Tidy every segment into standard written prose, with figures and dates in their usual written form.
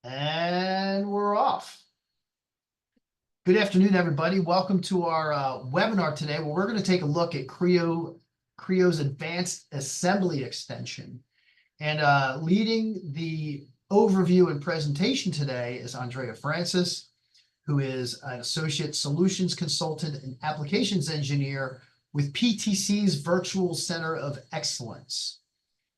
And we're off. Good afternoon, everybody. Welcome to our webinar today, where we're going to take a look at Creo's advanced assembly extension. And leading the overview and presentation today is Andrea Francis, who is an associate solutions consultant and applications engineer with PTC's Virtual Center of Excellence.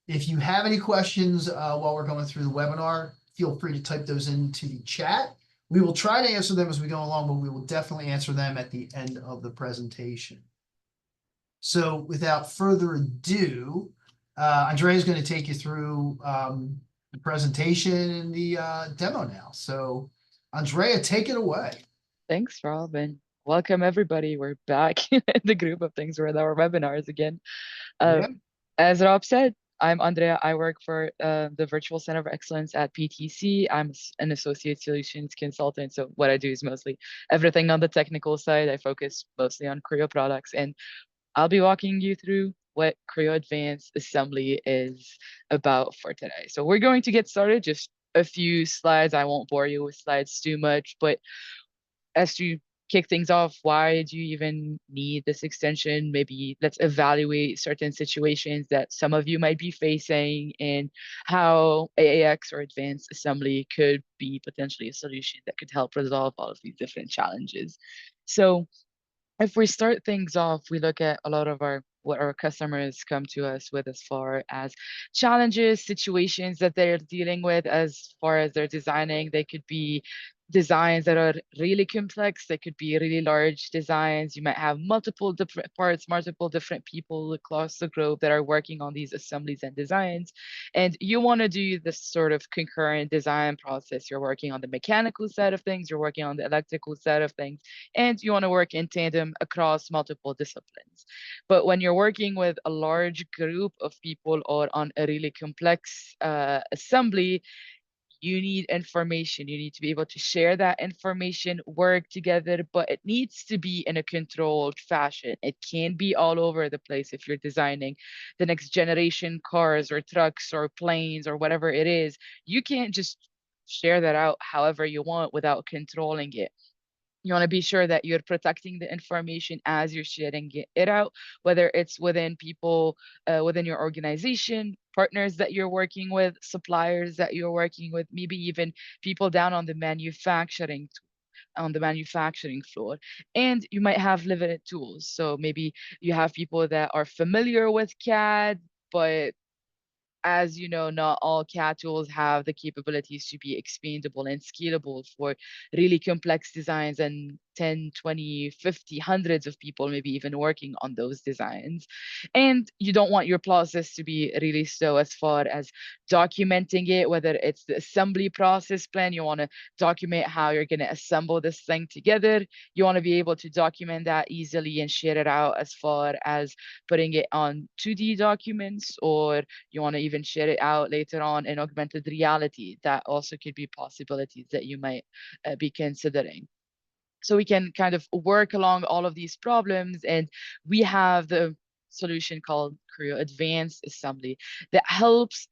If you have any questions while we're going through the webinar, feel free to type those into the chat. We will try to answer them as we go along, but we will definitely answer them at the end of the presentation. So without further ado, Andrea is going to take you through the presentation and the demo now. So Andrea, take it away. Thanks, Rob, and welcome everybody. We're back in the group of things with our webinars again. Yeah. As Rob said, I'm Andrea. I work for the Virtual Center of Excellence at PTC. I'm an associate solutions consultant. So what I do is mostly everything on the technical side. I focus mostly on Creo products, and I'll be walking you through what Creo Advanced Assembly is about for today. So we're going to get started. Just a few slides. I won't bore you with slides too much, but as to kick things off, why do you even need this extension? Maybe let's evaluate certain situations that some of you might be facing and how AAX or advanced assembly could be potentially a solution that could help resolve all of these different challenges. So if we start things off, we look at a lot of what our customers come to us with as far as challenges, situations that they're dealing with as far as they're designing. They could be designs that are really complex. They could be really large designs. You might have multiple different parts, multiple different people across the globe that are working on these assemblies and designs. And you want to do this sort of concurrent design process. You're working on the mechanical side of things, you're working on the electrical side of things, and you want to work in tandem across multiple disciplines. But when you're working with a large group of people or on a really complex assembly, you need information. You need to be able to share that information, work together, but it needs to be in a controlled fashion. It can't be all over the place if you're designing the next generation cars or trucks or planes or whatever it is. You can't just share that out however you want without controlling it. You want to be sure that you're protecting the information as you're sharing it out, whether it's within people within your organization, partners that you're working with, suppliers that you're working with, maybe even people down on the manufacturing floor. And you might have limited tools. So maybe you have people that are familiar with CAD, but as you know, not all CAD tools have the capabilities to be expandable and scalable for really complex designs and 10, 20, 50, hundreds of people maybe even working on those designs. And you don't want your process to be really slow as far as documenting it, whether it's the assembly process plan, you want to document how you're going to assemble this thing together. You want to be able to document that easily and share it out as far as putting it on 2D documents, or you want to even share it out later on in augmented reality. That also could be possibilities that you might be considering. So we can kind of work along all of these problems, and we have the solution called Creo Advanced Assembly that helps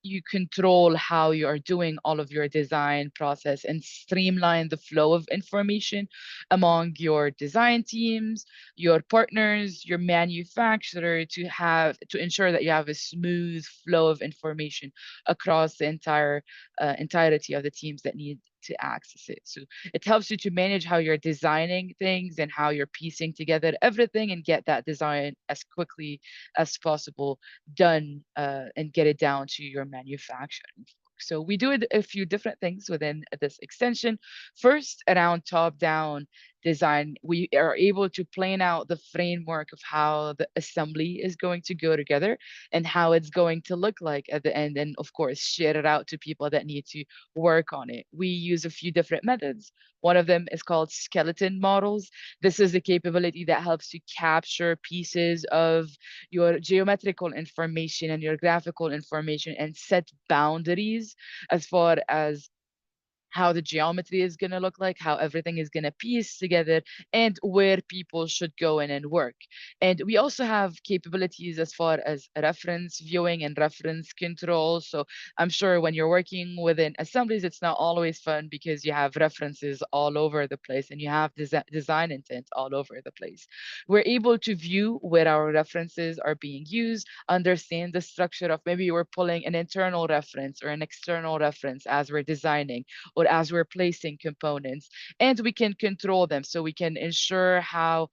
you control how you are doing all of your design process and streamline the flow of information among your design teams, your partners, your manufacturer, to ensure that you have a smooth flow of information across the entirety of the teams that need to access it. So it helps you to manage how you're designing things and how you're piecing together everything and get that design as quickly as possible done and get it down to your manufacturing. So we do a few different things within this extension. First, around top-down design, we are able to plan out the framework of how the assembly is going to go together and how it's going to look like at the end, and of course, share it out to people that need to work on it. We use a few different methods. One of them is called skeleton models. This is a capability that helps you capture pieces of your geometrical information and your graphical information and set boundaries as far as how the geometry is going to look like, how everything is going to piece together, and where people should go in and work. And we also have capabilities as far as reference viewing and reference control. So I'm sure when you're working within assemblies, it's not always fun because you have references all over the place and you have design intent all over the place. We're able to view where our references are being used, understand the structure of maybe we're pulling an internal reference or an external reference as we're designing or as we're placing components, and we can control them. So we can ensure how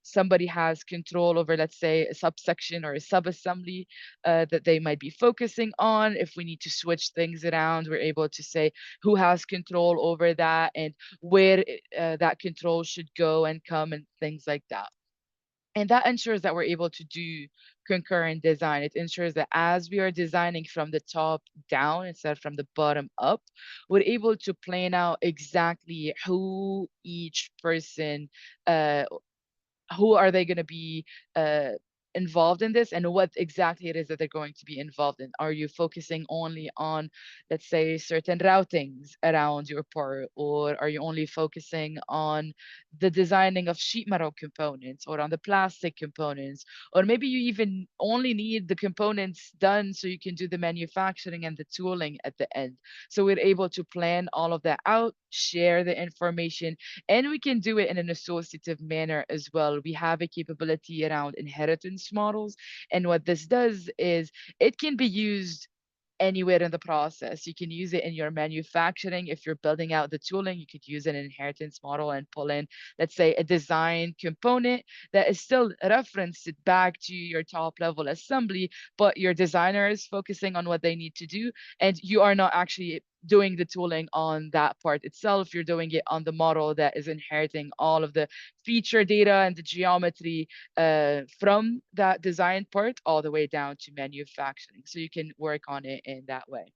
somebody has control over, let's say, a subsection or a subassembly that they might be focusing on. If we need to switch things around, we're able to say who has control over that and where that control should go and come and things like that. And that ensures that we're able to do concurrent design. It ensures that as we are designing from the top down instead of from the bottom up, we're able to plan out exactly who each person uh, who are they going to be uh, involved in this and what exactly it is that they're going to be involved in. Are you focusing only on, let's say, certain routings around your part, or are you only focusing on the designing of sheet metal components or on the plastic components, or maybe you even only need the components done so you can do the manufacturing and the tooling at the end. So we're able to plan all of that out, share the information, and we can do it in an associative manner as well. We have a capability around inheritance models. And what this does is it can be used anywhere in the process. You can use it in your manufacturing. If you're building out the tooling, you could use an inheritance model and pull in, let's say, a design component that is still referenced back to your top level assembly, but your designer is focusing on what they need to do, and you are not actually doing the tooling on that part itself. You're doing it on the model that is inheriting all of the feature data and the geometry from that design part all the way down to manufacturing. So you can work on it in that way.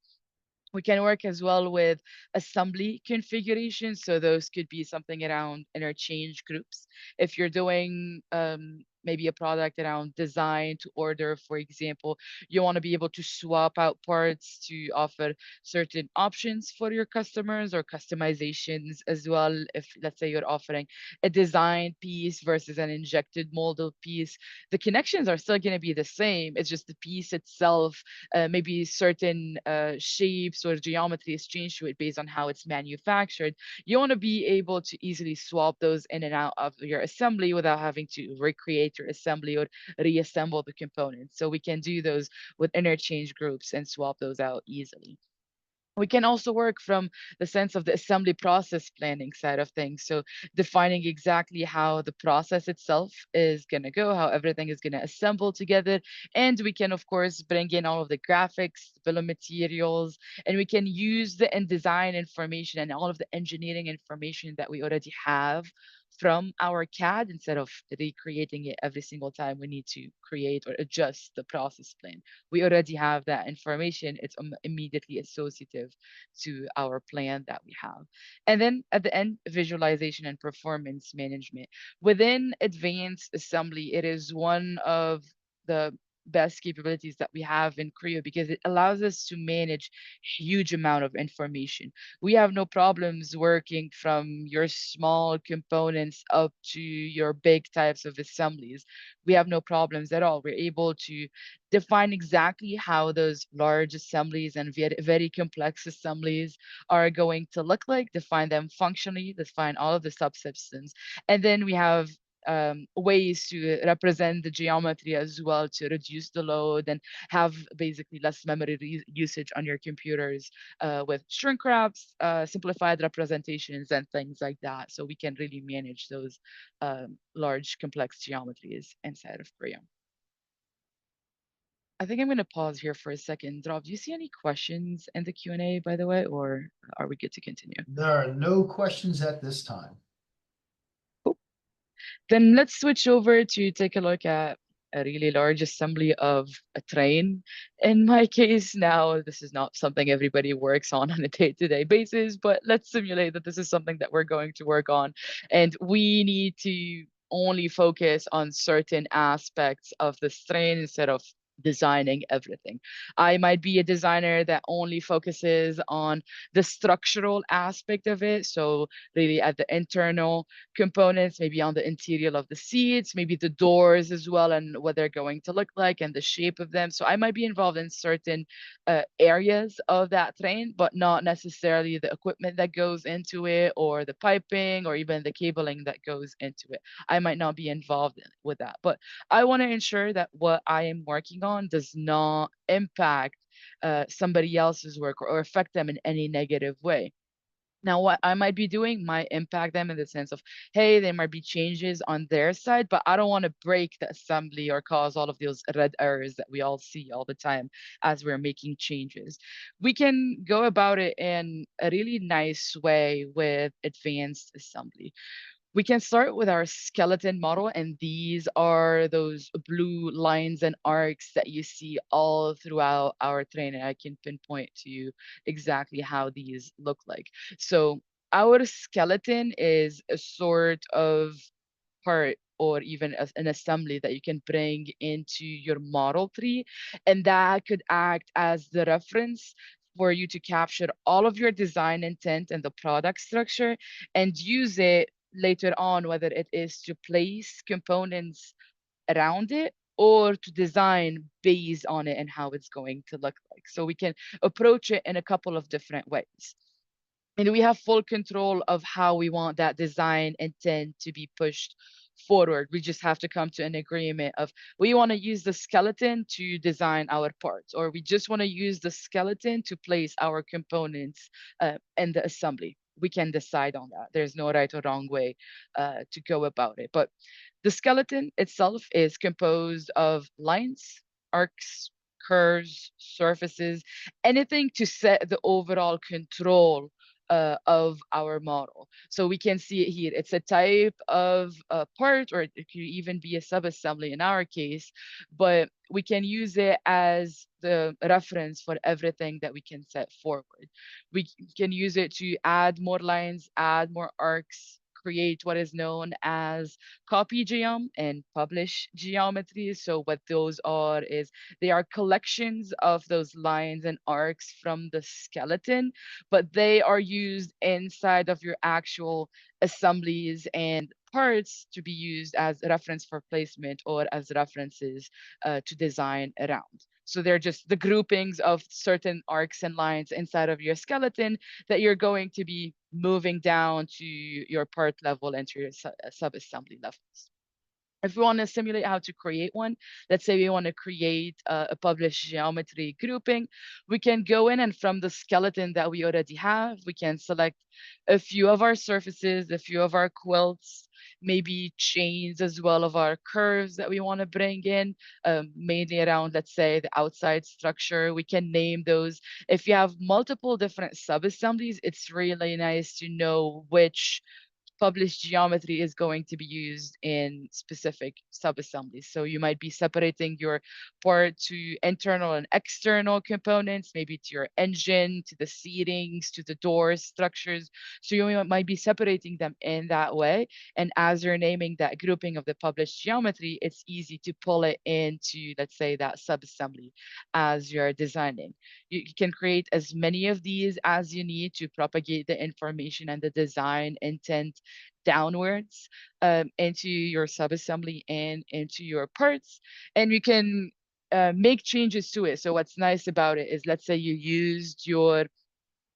We can work as well with assembly configurations. So those could be something around interchange groups. If you're doing maybe a product around design to order, for example, you want to be able to swap out parts to offer certain options for your customers or customizations as well. If, let's say, you're offering a design piece versus an injected molded piece, the connections are still going to be the same. It's just the piece itself, maybe certain shapes or geometry is changed to it based on how it's manufactured. You want to be able to easily swap those in and out of your assembly without having to recreate your assembly or reassemble the components. So we can do those with interchange groups and swap those out easily. We can also work from the sense of the assembly process planning side of things. So defining exactly how the process itself is going to go, how everything is going to assemble together. And we can, of course, bring in all of the graphics, bill of materials, and we can use the design information and all of the engineering information that we already have from our CAD instead of recreating it every single time we need to create or adjust the process plan. We already have that information. It's immediately associative to our plan that we have. And then at the end, visualization and performance management. Within advanced assembly, it is one of the best capabilities that we have in Creo because it allows us to manage huge amount of information. We have no problems working from your small components up to your big types of assemblies. We have no problems at all. We're able to define exactly how those large assemblies and very, very complex assemblies are going to look like, define them functionally, define all of the subsystems. And then we have ways to represent the geometry as well to reduce the load and have basically less memory usage on your computers with shrink wraps, simplified representations, and things like that. So we can really manage those large complex geometries inside of Creo. I think I'm going to pause here for a second. Rob, do you see any questions in the Q&A, by the way, or are we good to continue? There are no questions at this time. Cool. Then let's switch over to take a look at a really large assembly of a train. In my case now, this is not something everybody works on a day-to-day basis, but let's simulate that this is something that we're going to work on. And we need to only focus on certain aspects of this train instead of designing everything. I might be a designer that only focuses on the structural aspect of it. So really at the internal components, maybe on the interior of the seats, maybe the doors as well, and what they're going to look like and the shape of them. So I might be involved in certain areas of that train, but not necessarily the equipment that goes into it or the piping or even the cabling that goes into it. I might not be involved with that, but I want to ensure that what I am working on does not impact somebody else's work or affect them in any negative way. Now, what I might be doing might impact them in the sense of, hey, there might be changes on their side, but I don't want to break the assembly or cause all of those red errors that we all see all the time as we're making changes. We can go about it in a really nice way with advanced assembly. We can start with our skeleton model, and these are those blue lines and arcs that you see all throughout our train. And I can pinpoint to you exactly how these look like. So our skeleton is a sort of part or even an assembly that you can bring into your model tree. And that could act as the reference for you to capture all of your design intent and the product structure and use it later on, whether it is to place components around it or to design based on it and how it's going to look like. So we can approach it in a couple of different ways. And we have full control of how we want that design intent to be pushed forward. We just have to come to an agreement of we want to use the skeleton to design our parts, or we just want to use the skeleton to place our components in the assembly. We can decide on that. There's no right or wrong way to go about it. But the skeleton itself is composed of lines, arcs, curves, surfaces, anything to set the overall control of our model. So we can see it here. It's a type of part, or it could even be a subassembly in our case, but we can use it as the reference for everything that we can set forward. We can use it to add more lines, add more arcs, create what is known as copy geom and publish geometry. So what those are is they are collections of those lines and arcs from the skeleton, but they are used inside of your actual assemblies and parts to be used as a reference for placement or as references to design around. So they're just the groupings of certain arcs and lines inside of your skeleton that you're going to be moving down to your part level and to your sub-assembly levels. If we want to simulate how to create one, let's say we want to create a published geometry grouping, we can go in and from the skeleton that we already have, we can select a few of our surfaces, a few of our quilts, maybe chains as well of our curves that we want to bring in, mainly around, let's say, the outside structure. We can name those. If you have multiple different sub-assemblies, it's really nice to know which published geometry is going to be used in specific sub-assemblies. So you might be separating your part to internal and external components, maybe to your engine, to the seatings, to the door structures. So you might be separating them in that way. And as you're naming that grouping of the published geometry, it's easy to pull it into, let's say, that sub-assembly as you're designing. You can create as many of these as you need to propagate the information and the design intent downwards into your subassembly and into your parts. And you can make changes to it. So what's nice about it is, let's say you used your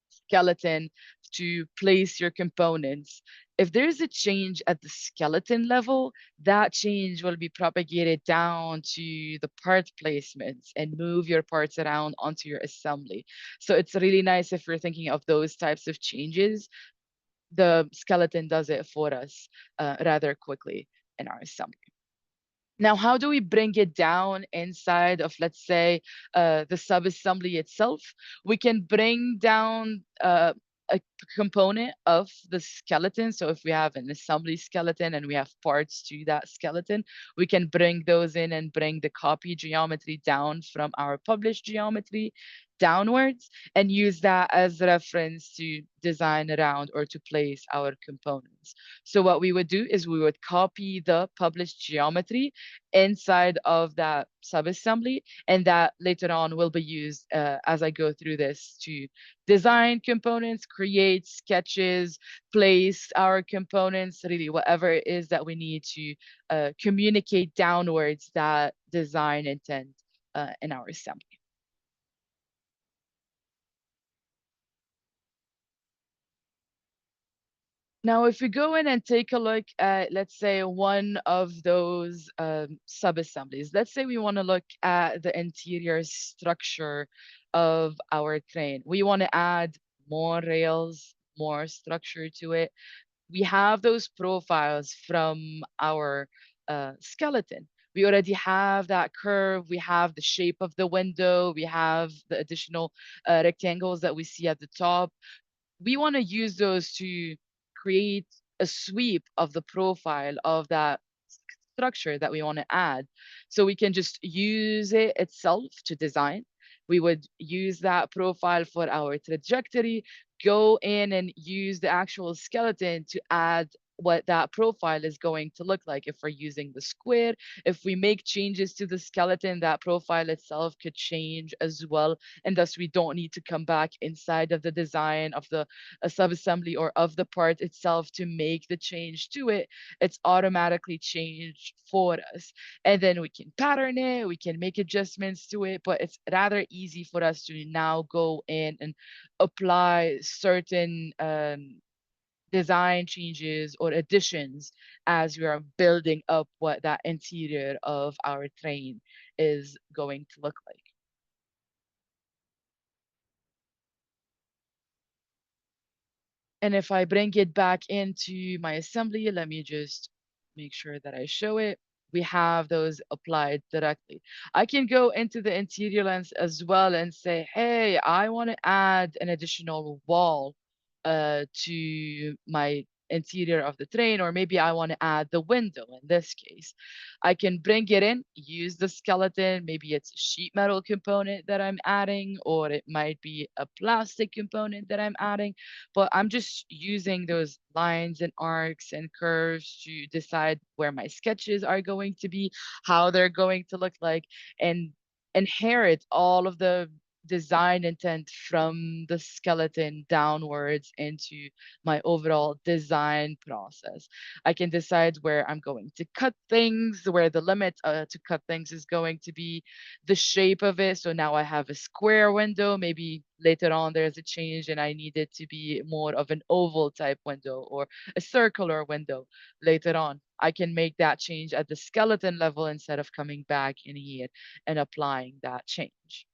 skeleton to place your components. If there's a change at the skeleton level, that change will be propagated down to the part placements and move your parts around onto your assembly. So it's really nice if you're thinking of those types of changes. The skeleton does it for us rather quickly in our assembly. Now, how do we bring it down inside of, let's say, the subassembly itself? We can bring down a component of the skeleton. So if we have an assembly skeleton and we have parts to that skeleton, we can bring those in and bring the copy geometry down from our published geometry. downwards and use that as reference to design around or to place our components. So what we would do is we would copy the published geometry inside of that subassembly, and that later on will be used as I go through this to design components, create sketches, place our components, really whatever it is that we need to communicate downwards that design intent in our assembly. Now, if we go in and take a look at, let's say, one of those sub-assemblies, let's say we want to look at the interior structure of our train. We want to add more rails, more structure to it. We have those profiles from our skeleton. We already have that curve. We have the shape of the window. We have the additional rectangles that we see at the top. We want to use those to create a sweep of the profile of that structure that we want to add. So we can just use it itself to design. We would use that profile for our trajectory, go in and use the actual skeleton to add what that profile is going to look like. If we're using the square, if we make changes to the skeleton, that profile itself could change as well. And thus we don't need to come back inside of the design of the subassembly or of the part itself to make the change to it. It's automatically changed for us. And then we can pattern it, we can make adjustments to it, but it's rather easy for us to now go in and apply certain design changes or additions as we are building up what that interior of our train is going to look like. And if I bring it back into my assembly, let me just make sure that I show it. We have those applied directly. I can go into the interior lens as well and say, hey, I want to add an additional wall to my interior of the train, or maybe I want to add the window in this case. I can bring it in, use the skeleton. Maybe it's a sheet metal component that I'm adding, or it might be a plastic component that I'm adding, but I'm just using those lines and arcs and curves to decide where my sketches are going to be, how they're going to look like, and inherit all of the design intent from the skeleton downwards into my overall design process. I can decide where I'm going to cut things, where the limit to cut things is going to be, the shape of it. So now I have a square window. Maybe later on there's a change and I need it to be more of an oval type window or a circular window later on. I can make that change at the skeleton level instead of coming back in here and applying that change.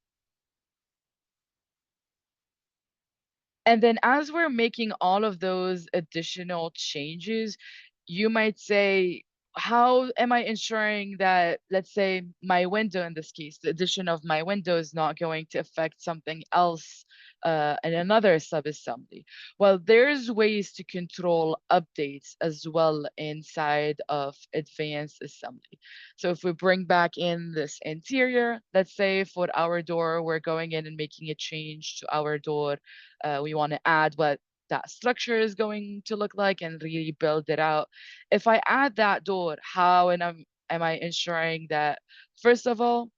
And then as we're making all of those additional changes, you might say, how am I ensuring that, let's say, my window in this case, the addition of my window is not going to affect something else in another subassembly? Well, there's ways to control updates as well inside of advanced assembly. So if we bring back in this interior, let's say for our door, we're going in and making a change to our door. We want to add what that structure is going to look like and really build it out. If I add that door, how and am I ensuring that, first of all,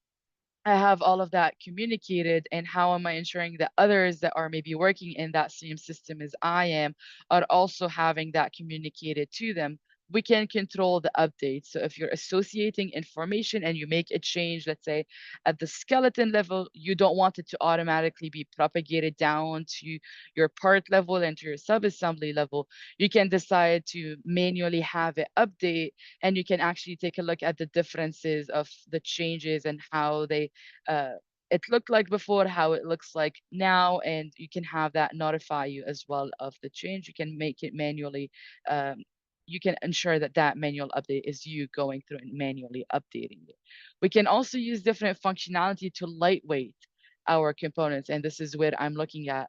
I have all of that communicated, and how am I ensuring that others that are maybe working in that same system as I am are also having that communicated to them? We can control the updates. So if you're associating information and you make a change, let's say at the skeleton level, you don't want it to automatically be propagated down to your part level and to your subassembly level. You can decide to manually have it update, and you can actually take a look at the differences of the changes and how they uh, it looked like before, how it looks like now, and you can have that notify you as well of the change. You can make it manually. You can ensure that that manual update is you going through and manually updating it. We can also use different functionality to lightweight our components, and this is what I'm looking at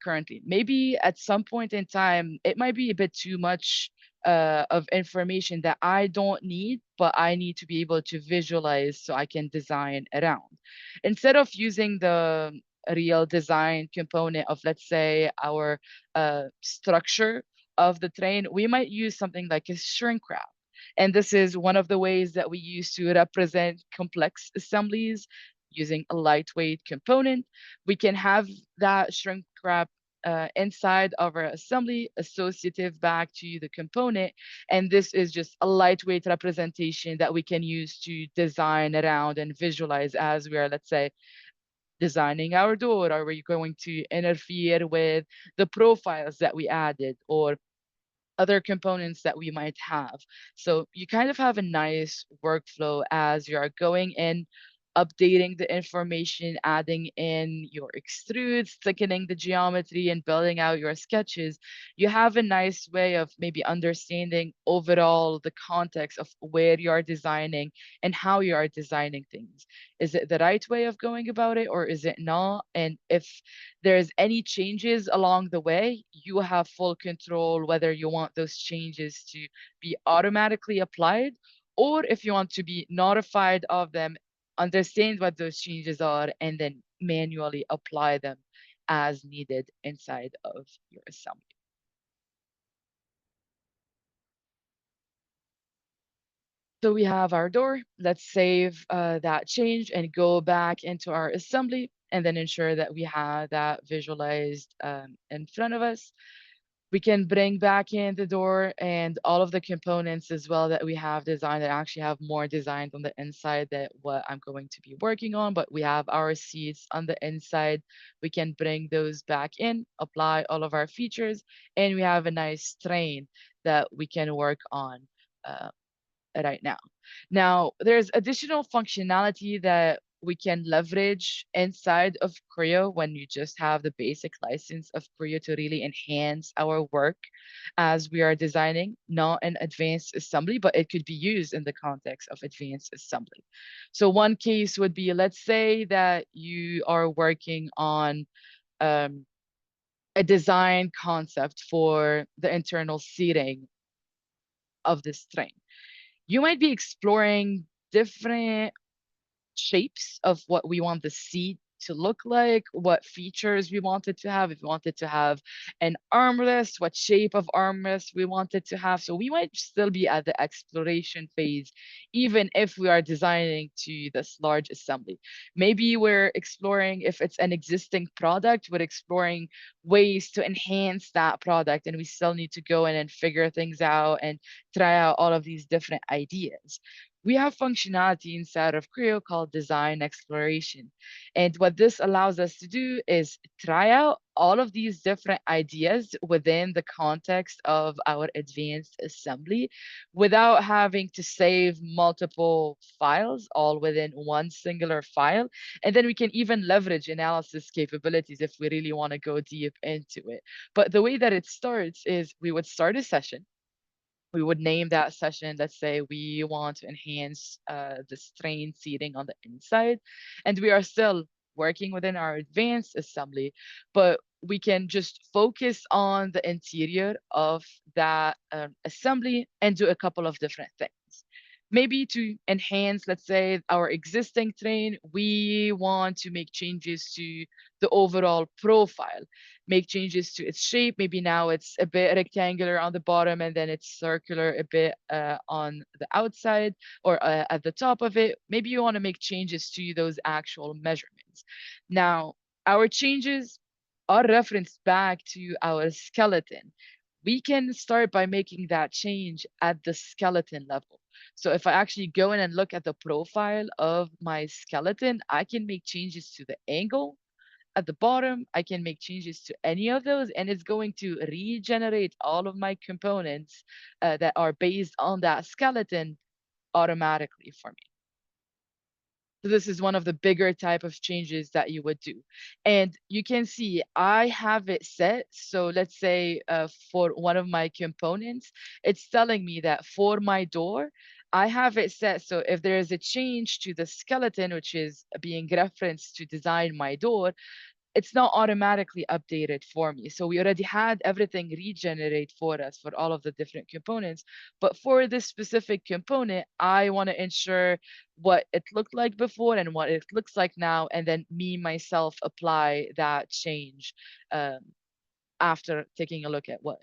currently. Maybe at some point in time, it might be a bit too much of information that I don't need, but I need to be able to visualize so I can design around. Instead of using the real design component of, let's say, our structure of the train, we might use something like a shrink wrap. And this is one of the ways that we use to represent complex assemblies using a lightweight component. We can have that shrink wrap inside of our assembly associative back to the component. And this is just a lightweight representation that we can use to design around and visualize as we are, let's say, designing our door. Are we going to interfere with the profiles that we added or other components that we might have? So you kind of have a nice workflow as you are going in, updating the information, adding in your extrudes, thickening the geometry, and building out your sketches. You have a nice way of maybe understanding overall the context of where you are designing and how you are designing things. Is it the right way of going about it, or is it not? And if there's any changes along the way, you have full control whether you want those changes to be automatically applied, or if you want to be notified of them, understand what those changes are, and then manually apply them as needed inside of your assembly. So we have our door. Let's save that change and go back into our assembly and then ensure that we have that visualized in front of us. We can bring back in the door and all of the components as well that we have designed. I actually have more designed on the inside that what I'm going to be working on, but we have our seats on the inside. We can bring those back in, apply all of our features, and we have a nice train that we can work on uh, right now. Now, there's additional functionality that we can leverage inside of Creo when you just have the basic license of Creo to really enhance our work as we are designing, not in advanced assembly, but it could be used in the context of advanced assembly. So one case would be, let's say that you are working on um, a design concept for the internal seating of this train. You might be exploring different shapes of what we want the seat to look like, what features we want it to have, if we want it to have an armrest, what shape of armrest we want it to have. So we might still be at the exploration phase, even if we are designing to this large assembly. Maybe we're exploring if it's an existing product, we're exploring ways to enhance that product, and we still need to go in and figure things out and try out all of these different ideas. We have functionality inside of Creo called design exploration. And what this allows us to do is try out all of these different ideas within the context of our advanced assembly without having to save multiple files all within one singular file. And then we can even leverage analysis capabilities if we really want to go deep into it. But the way that it starts is we would start a session. We would name that session, let's say we want to enhance the strain seating on the inside, and we are still working within our advanced assembly, but we can just focus on the interior of that assembly and do a couple of different things. Maybe to enhance, let's say, our existing train, we want to make changes to the overall profile, make changes to its shape. Maybe now it's a bit rectangular on the bottom and then it's circular a bit on the outside or at the top of it. Maybe you want to make changes to those actual measurements. Now, our changes are referenced back to our skeleton. We can start by making that change at the skeleton level. So if I actually go in and look at the profile of my skeleton, I can make changes to the angle at the bottom. I can make changes to any of those, and it's going to regenerate all of my components that are based on that skeleton automatically for me. So this is one of the bigger type of changes that you would do. And you can see I have it set. So let's say for one of my components, it's telling me that for my door, I have it set. So if there is a change to the skeleton, which is being referenced to design my door, it's not automatically updated for me. So we already had everything regenerate for us for all of the different components. But for this specific component, I want to ensure what it looked like before and what it looks like now, and then me myself apply that change um, after taking a look at what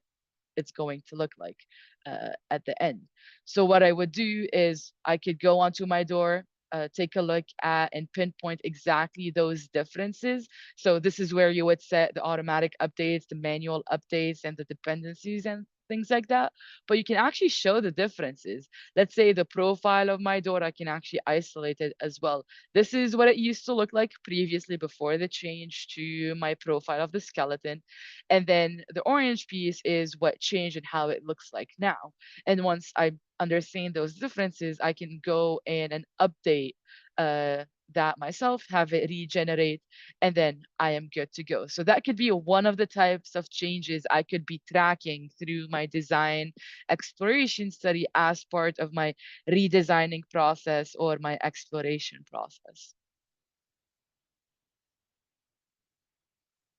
it's going to look like at the end. So what I would do is I could go onto my door, take a look at and pinpoint exactly those differences. So this is where you would set the automatic updates, the manual updates, and the dependencies and things like that. But you can actually show the differences. Let's say the profile of my door, I can actually isolate it as well. This is what it used to look like previously before the change to my profile of the skeleton. And then the orange piece is what changed and how it looks like now. And once I understand those differences, I can go in and update that myself, have it regenerate, and then I am good to go. So that could be one of the types of changes I could be tracking through my design exploration study as part of my redesigning process or my exploration process.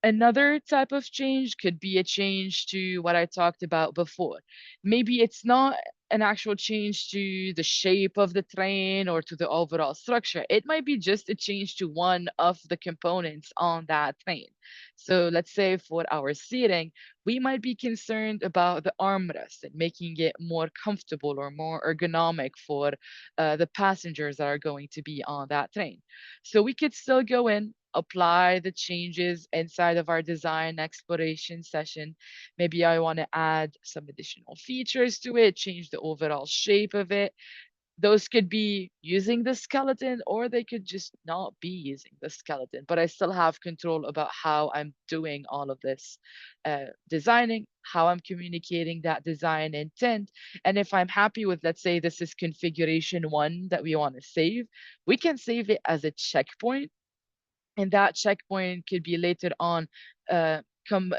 Another type of change could be a change to what I talked about before. Maybe it's not an actual change to the shape of the train or to the overall structure. It might be just a change to one of the components on that train. So let's say for our seating, we might be concerned about the armrest and making it more comfortable or more ergonomic for the passengers that are going to be on that train. So we could still go in, apply the changes inside of our design exploration session. Maybe I want to add some additional features to it, change the overall shape of it. Those could be using the skeleton, or they could just not be using the skeleton, but I still have control about how I'm doing all of this designing, how I'm communicating that design intent. And if I'm happy with, let's say this is configuration one that we want to save, we can save it as a checkpoint, and that checkpoint could be later on uh, come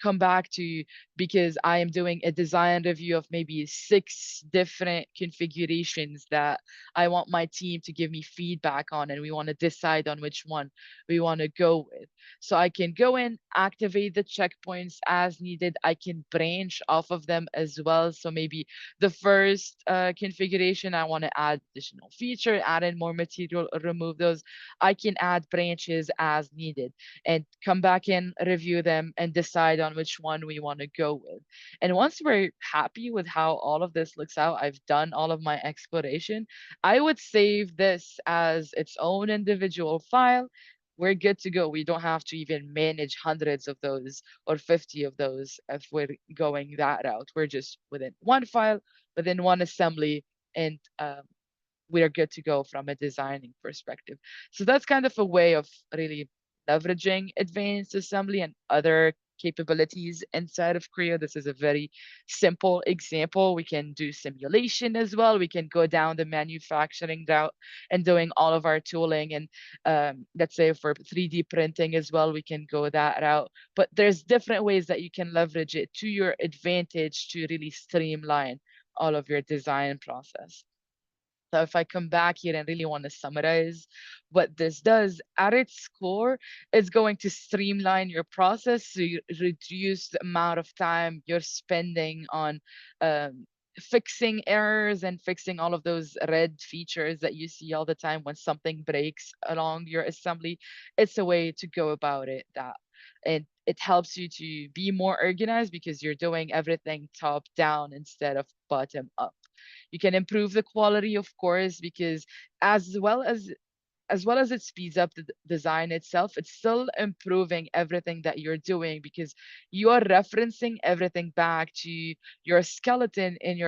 come back to, because I am doing a design review of maybe 6 different configurations that I want my team to give me feedback on, and we want to decide on which one we want to go with. So I can go in, activate the checkpoints as needed. I can branch off of them as well. So maybe the first configuration, I want to add additional feature, add in more material, or remove those. I can add branches as needed and come back in, review them, and decide on which one we want to go with. And once we're happy with how all of this looks out, I've done all of my exploration, I would save this as its own individual file. We're good to go. We don't have to even manage hundreds of those or 50 of those if we're going that route. We're just within one file, within one assembly, and we are good to go from a designing perspective. So that's kind of a way of really leveraging advanced assembly and other capabilities inside of Creo. This is a very simple example. We can do simulation as well. We can go down the manufacturing route and doing all of our tooling. And let's say for 3D printing as well, we can go that route. But there's different ways that you can leverage it to your advantage to really streamline all of your design process. So if I come back here and really want to summarize what this does, at its core, it's going to streamline your process, so you reduce the amount of time you're spending on um, fixing errors and fixing all of those red features that you see all the time when something breaks along your assembly. It's a way to go about it that, and it helps you to be more organized because you're doing everything top down instead of bottom up. You can improve the quality, of course, because as well as it speeds up the design itself, it's still improving everything that you're doing because you are referencing everything back to your skeleton in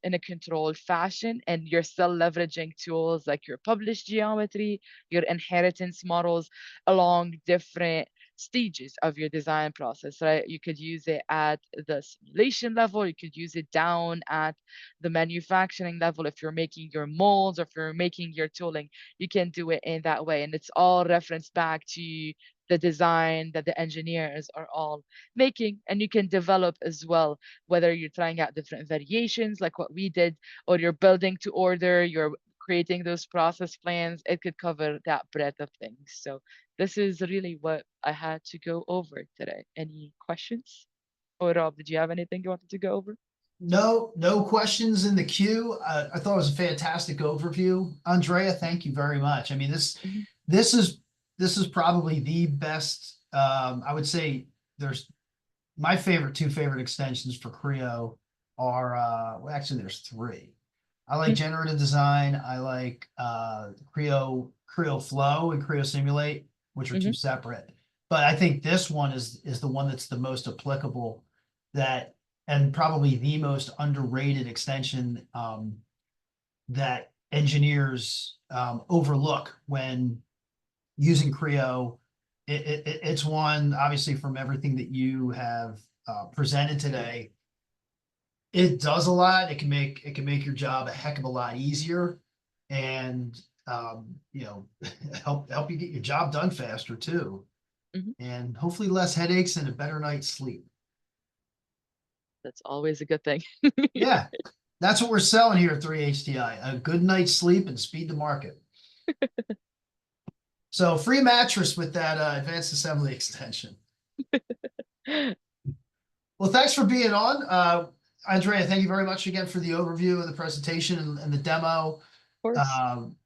in a controlled fashion, and you're still leveraging tools like your published geometry, your inheritance models along different stages of your design process, right? You could use it at the simulation level, you could use it down at the manufacturing level if you're making your molds or if you're making your tooling, you can do it in that way. And it's all referenced back to the design that the engineers are all making. And you can develop as well, whether you're trying out different variations like what we did, or you're building to order, you're creating those process plans, it could cover that breadth of things. So this is really what I had to go over today. Any questions? Or Rob, did you have anything you wanted to go over? No questions in the queue. I thought it was a fantastic overview. Andrea, thank you very much. I mean, Mhm, this is this is probably the best. I would say there's my two favorite extensions for Creo are well, actually there's three. I like mhm, generative design. I like Creo Flow and Creo Simulate, which are two mhm, separate. But I think this one is the one that's the most applicable that and probably the most underrated extension that engineers overlook when using Creo. It's one obviously from everything that you have presented today. It does a lot. It can make your job a heck of a lot easier, and you know, help you get your job done faster too, mhm. and hopefully less headaches and a better night's sleep. That's always a good thing. Yeah, that's what we're selling here at 3HTI: a good night's sleep and speed to market. So free mattress with that advanced assembly extension. Of Well, thanks for being on. Andrea, thank you very much again for the overview of the presentation and the demo. course.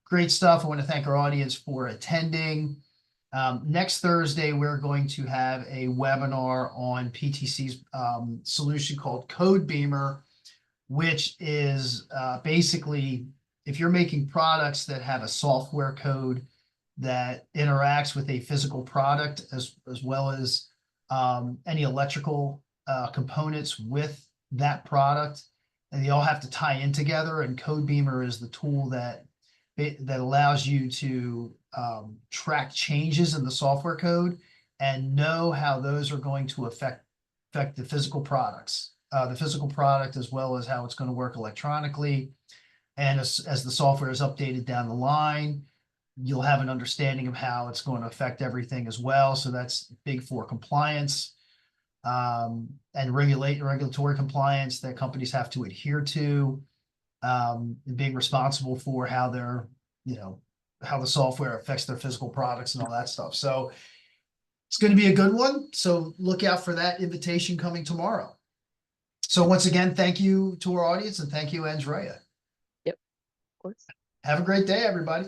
Great stuff. I want to thank our audience for attending. Next Thursday, we're going to have a webinar on PTC's solution called Codebeamer, which is basically if you're making products that have a software code that interacts with a physical product as well as any electrical components with that product, and they all have to tie in together. And Codebeamer is the tool that allows you to track changes in the software code and know how those are going to affect the physical product, as well as how it's going to work electronically. And as the software is updated down the line, you'll have an understanding of how it's going to affect everything as well. So that's big for compliance and regulatory compliance that companies have to adhere to, and being responsible for how how the software affects their physical products and all that stuff. So it's going to be a good one. So look out for that invitation coming tomorrow. So once again, thank you to our audience and thank you, Andrea. Yep, of course. Have a great day, everybody.